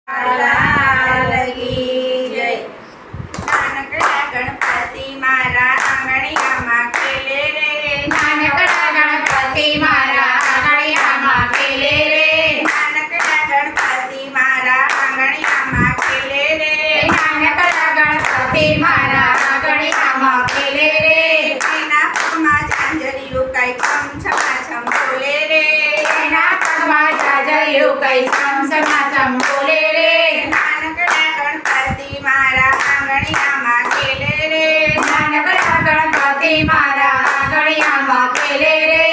લાલ કી જય। નાનકડા ગણપતિ મારા આંગણિયામાં ખેલે રે, નાનકડા ગણપતિ મારા આંગણિયામાં ખેલે રે, નાનકડા ગણપતિ મારા આંગણિયામાં ખેલે રે, નાનકડા ગણપતિ મારા આંગણિયામાં ખેલે રે, એના પગમાં ઝાંઝરિયું કઈ છમ બોલે રે, એના પગમાં ઝાંઝરિયું કઈ છમ બોલે રે, નાનકડા ગણપતિ મારા આંગણિયામાં ખેલે રે, નાનકડા ગણપતિ મારા આંગણિયામાં ખેલે રે,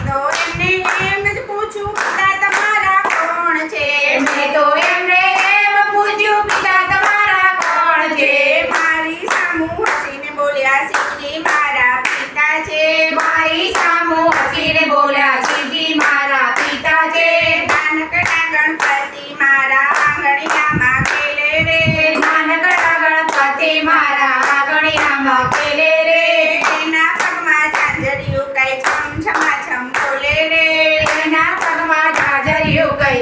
તો એમને એમ જ પૂછું પિતા તમારા કોણ છે, મેં તો એમને એમ પૂછ્યું પિતા તમારા કોણ છે, મારી સામું હસીને બોલ્યા શિવજી મારા પિતા છે, મારી સામું હસીને બોલ્યા શિવજી મારા પિતા છે, નાનકડા ગણપતિ મારા આંગણિયામાં ખેલે રે, નાનકડા ગણપતિ મારા આંગણિયામાં ખેલે રે, એના પગમાં ઝાંઝરિયું કઈ છમ બોલે રે, એના પગમાં ઝાંઝરિયું કઈ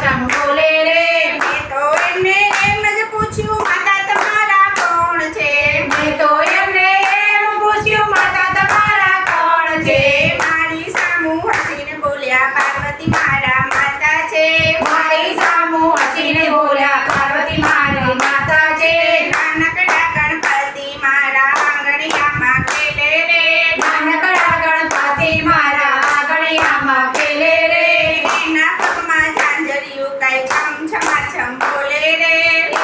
છમ બોલે રે, મેં તો એમને એમ જ પૂછ્યું માતા તમારા કોણ છે, મેં તો એમને એમ પૂછ્યું માતા તમારા કોણ છે, મારી સામું હસીને બોલ્યા પાર્વતી મારા માતા છે, મારી સામું હસીને બોલ્યા પાર્વતી મારી માતા છે, નાનકડા ગણપતિ મારા આંગણિયામાં ખેલે રે, નાનકડા ગણપતિ મારા આંગણિયામાં ખેલે રે, એના પગમાં ઝાંઝરિયું કઈ છમ બોલે રે,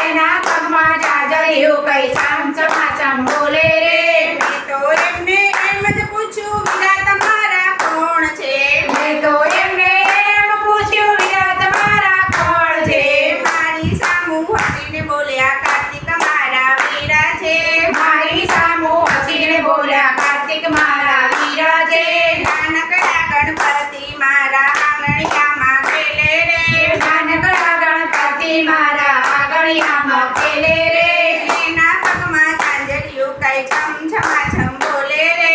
એના પગમાં ઝાંઝરિયું કઈ છમ બોલે રે, મેં તો એમને એમ જ પૂછ્યું વીરા તમારા કોણ છે, મેં તો એમને એમ પૂછ્યું વીરા તમારા કોણ છે, મારી સામું હસીને બોલ્યા કાર્તિક મારા વીરા છે, મારી સામું હસીને બોલ્યા કાર્તિક મારા વીરા છે, નાનકડા ગણપતિ મારા આંગણિયામાં ખેલે રે, નાનકડા ગણપતિ મારા આંગણિયામાં ખેલે રે, એના પગમાં ઝાંઝરિયું કઈ છમ બોલે રે,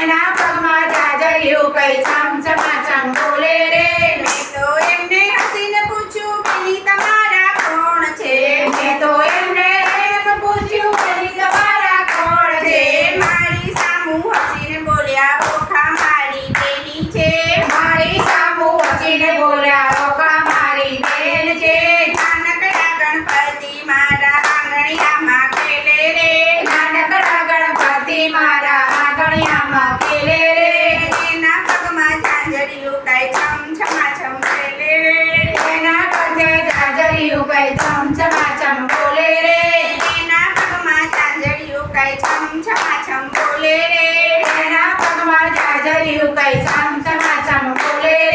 એના પગમાં ઝાંઝરિયું કઈ છમ બોલે રે, મેં તો એમને હસીને પૂછ્યું પેલી તમારા કોણ છે, મેં તો એમને એમ પૂછ્યું પેલી તમારા કોણ છે, મારી સામું હસીને બોલ્યા ઓખા મારી બેની છે, મારી સામું હસીને બોલ્યા ઓખા મારી બેન છે, નાનકડા ગણપતિ મારા આંગણિયામાં ખેલે રે, નાનકડા ગણપતિ મારા આંગણિયામાં ખેલે રે, એના પગમાં ઝાંઝરિયું કઈ છમ ખેલે રે, એના પગે ઝાંઝરિયું કઈ છમ બોલે રે, એના પગમાં ઝાંઝરિયું કઈ છમ બોલે રે, એના પગમાં ઝાંઝરિયું કઈ છમ બોલે રે,